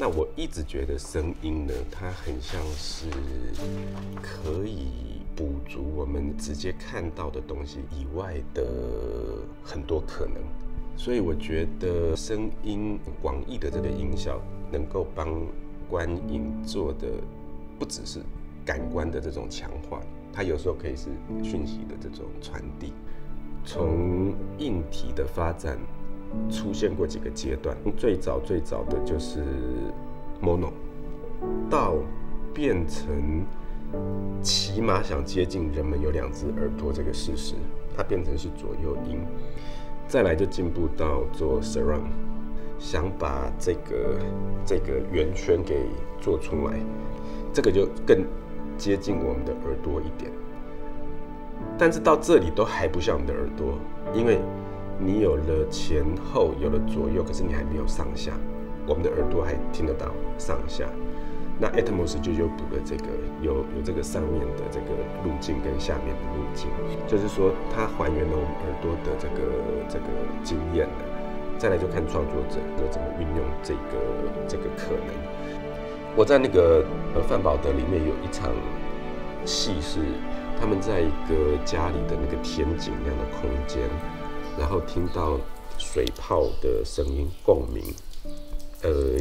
那我一直觉得声音呢，它很像是可以补足我们直接看到的东西以外的很多可能，所以我觉得声音广义的这个音效能够帮观影做的不只是感官的这种强化，它有时候可以是讯息的这种传递。从硬体的发展出现过几个阶段，最早的就是 mono， 到变成起码想接近人们有2只耳朵这个事实，它变成是左右音。再来就进步到做 surround， 想把这个圆圈给做出来，这个就更接近我们的耳朵一点。但是到这里都还不像我们的耳朵，因为你有了前后，有了左右，可是你还没有上下。我们的耳朵还听得到上下。那 Atmos 就补了这个有这个上面的这个路径跟下面的路径，就是说它还原了我们耳朵的这个经验了。再来就看创作者怎么运用这个可能。我在那个范保德里面有一场戏是他们在一个家里的那个天井那样的空间，然后听到水泡的声音共鸣，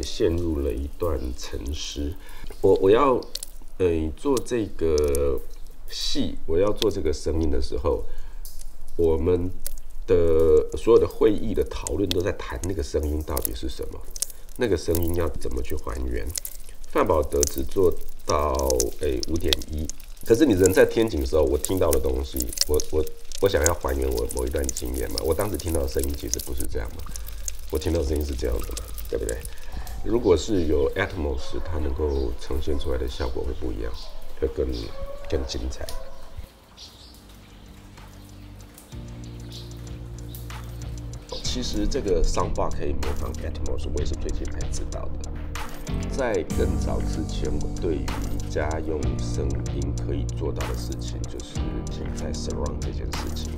陷入了一段沉思。我要做这个戏，我要做这个声音的时候，我们的所有的会议的讨论都在谈那个声音到底是什么，那个声音要怎么去还原。范保德只做到5.1，可是你人在天井的时候，我听到的东西，我想要还原我某一段经验嘛。我当时听到的声音其实不是这样嘛，我听到的声音是这样的嘛，对不对？如果是有 Atmos， 它能够呈现出来的效果会不一样，会更精彩。其实这个 soundbar 可以模仿 Atmos， 我也是最近才知道的。在更早之前，我对于家用声音可以做到的事情，就是停在 surround 这件事情。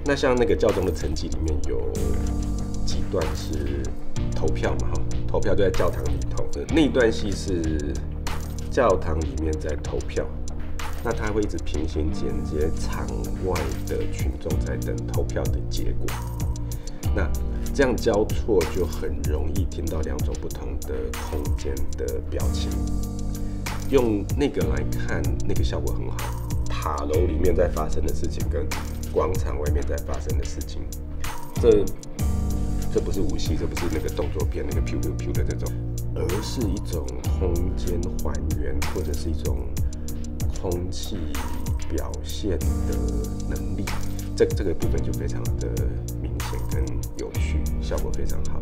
那像那个教宗的成绩里面有几段是投票嘛，投票就在教堂里头。那一段戏是教堂里面在投票，那他会一直平行剪接场外的群众在等投票的结果。那这样交错就很容易听到2种不同的空间的表情，用那个来看，那个效果很好。塔楼里面在发生的事情跟广场外面在发生的事情，这不是武戏，这不是那个动作片那个 pew pew pew 的这种，而是一种空间还原或者是一种空气表现的能力。这个部分就非常的明显跟有趣，效果非常好。